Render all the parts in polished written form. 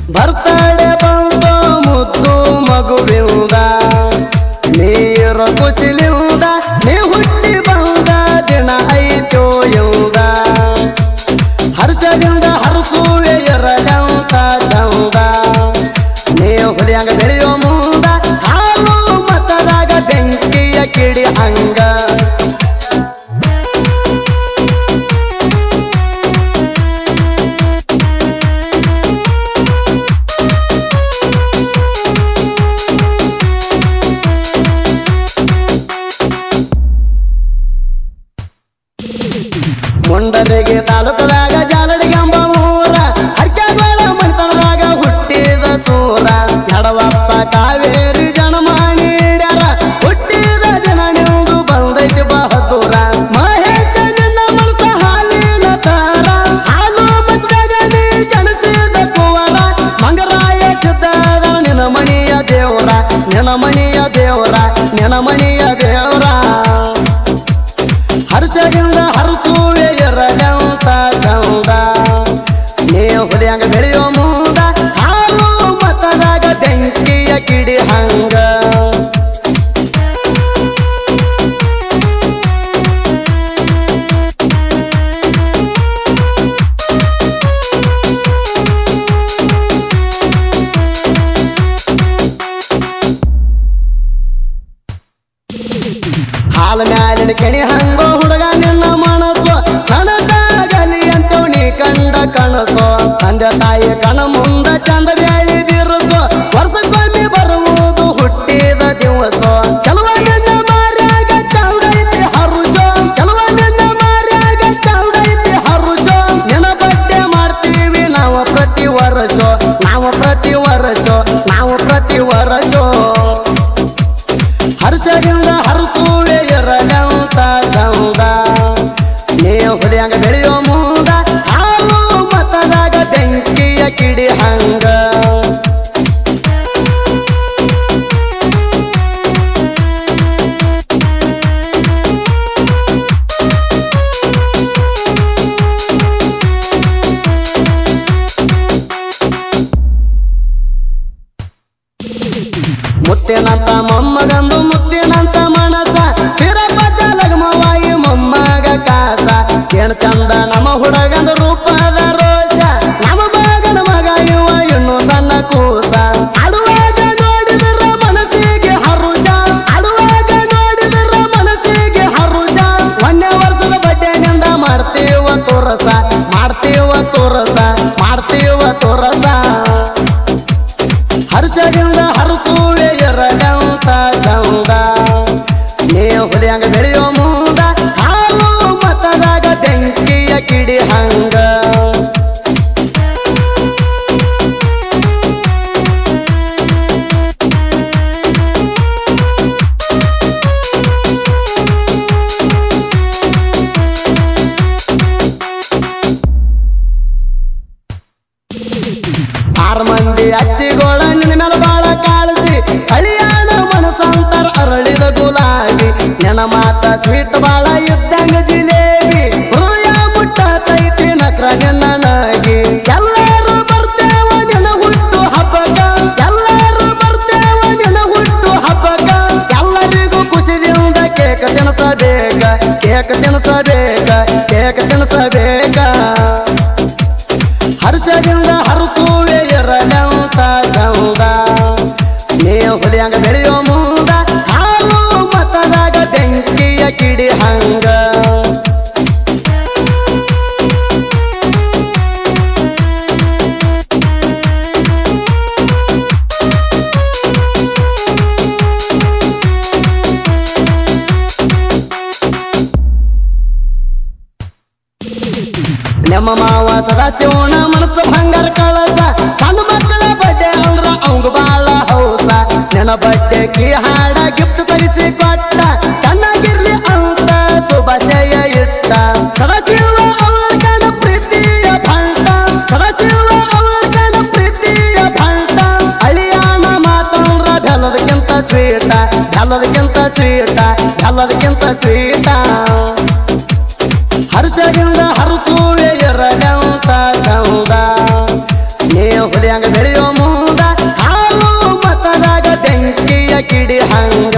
birthday ಬಂತು ಮುದ್ದು ಮಗುವಿಂದ ನೀರು ಕುಸಿಲಿಂದ ನೀ ಹುಟ್ಟಿ ಬಂದ ದಿನ ಐತೋ ಎಂದ ಹರ್ಷದಿಂದ ಹರಸುವೆ ಇರಲಂತ ಚಂದ ನೀ ಹುಲಿಯಂಗ ಬೆಳೆಯೋ ಮುಂದ ಹಾಲು ಮತದಾಗ ಬೆಂಕಿಯ ಕಿಡಿ ಹಂಗ ಮುಂಡರಿಗೆ ತಾಲೂಕದಾಗ ಜಾಲಡಿಗೆ ಎಂಬ ಮೂರ ಹರ್ಕ್ಯಾಗೋಳ ಮಣಿತನದಾಗ ಹುಟ್ಟಿದ ಸೂರ ನಡವಪ್ಪ ಕಾವೇರಿ ಜನಮಾಣಿಡ್ಯಾರ ಹುಟ್ಟಿದ ದಿನ ನಿಂದು ಬಂದೈತಿ ಬಹದ್ದೂರ ಮಹೇಶ ನಿನ್ನ ಮನಸ ಹಾಲಿನ ತಾರ ಹಾಲು ಮತದಾಗ ನೀ ಜನಿಸಿದ ಕುವರ ಮಂಗರಾಯ ಸಿದ್ಧದ ನಿನ ಮಣಿಯ ದೇವರ ನಿನ ಮಣಿಯ ದೇವರ ನಿನ ಮಣಿಯ ದೇವರ ಹರ್ಷದಿಂದ ಹರಸುವೆ ಇರಲಂತ ಚಂದ ನೀ ಹುಲಿಯಂಗ ಬೆಳೆಯೋ ಮುಂದ ಹಾಲು ಮತದಾಗ ಬೆಂಕಿಯ ಕಿಡಿ ಹಂಗ ಹಾಲ ಮ್ಯಾಲಿನ ಕೆಣಿ ಹಂಗೋ ಹುಡುಗ ನಿನ್ನ ಮನಸ್ಸು ಕನಸಾಗಲಿ ಅಂತ ನೀ ಕಂಡ ಕನಸು ತಂದೆ ತಾಯಿ ಕಣ ಮುಂದ ಚಂದ ಬ್ಯಾಳಿ ಬಿರುಸು ವರ್ಷಕ್ಕೊಮ್ಮೆ ಬರುವುದು ಹುಟ್ಟಿದ ದಿವಸ ಕೆಲವ ನಿನ್ನ ಮಾರ್ಯಾಗ ಚೌಡೈತಿ ಹರುಸು ಕೆಲವ ನಿನ್ನ ಮಾರ್ಯಾಗ ಚೌಡೈತಿ ಹರುಸು ನಿನ್ನ ಬಡ್ಡೆ ಮಾಡ್ತೀವಿ ನಾವು ಪ್ರತಿ ವರ್ಷ ನಾವು ಪ್ರತಿ ವರ್ಷ ನಾವು ಪ್ರತಿ ವರ್ಷ ಹರ್ಷದಿಂದ ಹರಸುವೆ ಇರಲಂತ ಚಂದ ನೀ ಹುಲಿಯಂಗ ಬೆಳೆಯೋ ಮುಂದ ಹಾಲು ಮತದಾಗ ಬೆಂಕಿಯ ಕಿಡಿ ಹಂಗ ಮುತ್ತಿನಂತ ಮೊಮ್ಮಗಂದು ಮುತ್ತಿನಂತ ಮನಸ ತಿರಪ್ಪ ಜಲಗಮವಾಯಿ ಮೊಮ್ಮಗ ಕಾಸ ಏನ್ ಚಂದ ನಮ್ಮ ಹುಡುಗಂದು ರೂಪದ ರೋಷ ನಮ್ಮ ಮಗನ ಮಗ ಇವ ಇನ್ನು ಸಣ್ಣ ಕೂಸ ಆಡುವಾಗ ನೋಡಿದ್ರ ಮನಸ್ಸಿಗೆ ಹರುಜ ಆಡುವಾಗ ನೋಡಿದ್ರ ಮನಸ್ಸಿಗೆ ಹರುಜ ಒಂದೇ ವರ್ಷದ ಬಡ್ಡೆನಿಂದ ಮಾಡ್ತೀವ ತೋರಸ ಮಾಡ್ತೀವ ತೋರಸ ಮಾಡ್ತೀವ ತೋರಸ ಹರ್ಷದಿಂದ ಹರಸುವೆ ಇರಲಂತ ಚಂದ ನೀ ಹುಲಿಯಂಗ ಬೆಳೆಯೋ ಮುಂದ ಹಾಲು ಮತದಾಗ ಬೆಂಕಿಯ ಕಿಡಿ ಹಂಗ ಆರು ಮಂದಿ ಅತ್ತಿಗೋಳ ನಿನ್ನ ಮೇಲೆ ಬಾಳ ಕಾಳಜಿ ಕಳಿಯಾಣ ಮನಸಂತರ ಅರಳಿದ ಗುಲಾಬಿ ನೆನ ಮಾತ ಸ್ವೀಟ್ ಬಾಳ ಇದ್ದಂಗ ಜಿಲೇಬಿ ಹೃದಯ ಮುಟ್ಟತೈತಿ ನಕ್ರ ನಿನ್ನ ನಗಿ ಎಲ್ಲರೂ ಬರ್ತೇವ ನಿನ್ನ ಹುಟ್ಟು ಹಬ್ಬಕ ಎಲ್ಲರೂ ಬರ್ತೇವ ನಿನ್ನ ಹುಟ್ಟು ಹಬ್ಬಕ ಎಲ್ಲರಿಗೂ ಖುಷಿದಿಂದ ಕೇಕ ತಿನ್ಸಬೇಕ ಕೇಕ ತಿನ್ಸಬೇಕ ಕೇಕ ತಿನ್ಸಬೇಕ ಹರ್ಷದಿಂದ ಹರಸುವೆ ಇರಲಂತ ಚಂದ ನೀ ಹುಲಿಯಂಗ ಬೆಳೆಯೋ ಮುಂದ ಹಾಲು ಮತದಾಗ ಬೆಂಕಿಯ ಕಿಡಿ ಹಂಗ ನಮ್ಮ ಮಾವ ಸದಾಶಿವನ ಮನಸ್ಸು ಬಂಗಾರ ಕಳಸ ಸಣ್ಣ ಮಕ್ಕಳ ಬಡ್ಡೆ ಅಂದ್ರ ಅವಂಗ ಬಾಳ ಹೌಸ ನೆನ ಬಡ್ಡೆಗೆ ಹಾಡ ಗಿಫ್ಟ್ ತರಿಸಿ ಕೊಟ್ಟ ಚೆನ್ನಾಗಿರ್ಲಿ ಅಂತ ಶುಭಾಶಯ ಇಟ್ಟ ಸದಾಶಿವ ಅವಳ ಗಣ ಪ್ರೀತಿಯ ಭಂಟ ಸದಾಶಿವ ಅವಳ ಗಣ ಪ್ರೀತಿಯ ಭಂಟ ಅಳಿಯಾಣ ಮಾತಂದ್ರ ಬೆಲ್ಲದಕ್ಕಿಂತ ಸ್ವೀಟ ಬೆಲ್ಲದಕ್ಕಿಂತ ಸ್ವೀಟ ಬೆಲ್ಲದಕ್ಕಿಂತ ಸ್ವೀಟ ಹರ್ಷದಿಂದ ಹರಸುವೆ ಇರಲಂತ ಚಂದ ನೀ ಹುಲಿಯಂಗ ಬೆಳೆಯೋ ಮುಂದ ಹಾಲು ಮತದಾಗ ಬೆಂಕಿಯ ಕಿಡಿ ಹಂಗ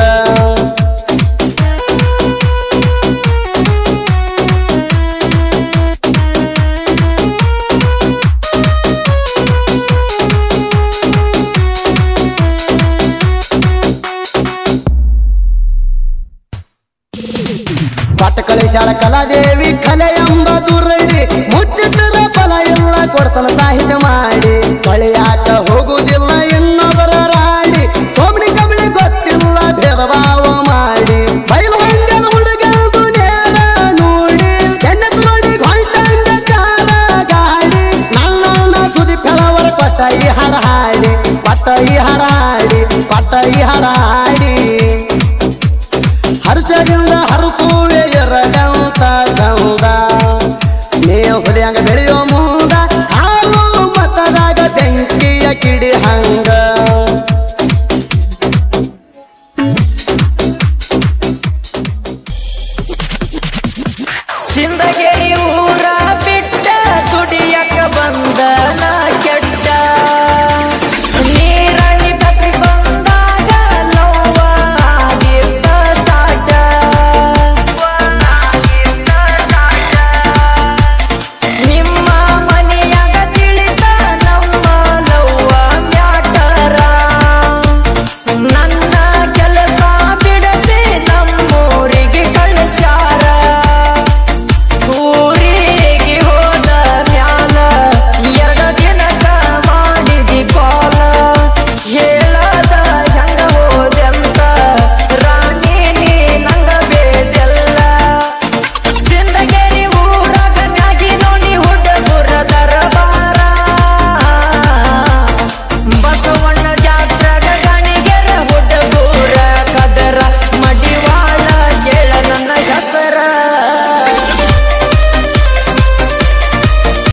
ಕಳಿಸಾಳ ಕಲಾದೇವಿ ಕಲೆ ಎಂಬ ದುರಡಿ ಮುಚ್ಚಿಟ್ಟರ ಫಲ ಎಲ್ಲ ಕೊಡ್ತನ ಸಾಹಿತ್ಯ ಮಾಡಿ ಕಳೆಯಾಕ ಹೋಗುವುದಿಲ್ಲ ಇನ್ನೊಬ್ಬರ ರಾಡಿ ಸೋಮನಿ ಕಬಳಿ ಗೊತ್ತಿಲ್ಲ ಭೇದ ಭಾವ ಮಾಡಿ ಬಯಲು ಹಂಗನ ಹುಡುಗಂದು ನೇರ ನೋಡಿ ಎಣ್ಣೆತ್ ನೋಡಿ ಹೊಂಟಂಗ ಕಾರ ಗಾಡಿ ನನ್ನ ಸುದಿ ಫೆಳವರ ಪಟ್ಟ ಈ ಹಾಡ ಹಾಡಿ ಪಟ್ಟ ಈ ಹಾಡ ಹಾಡಿ ಪಟ್ಟ ಈ ಹಾಡ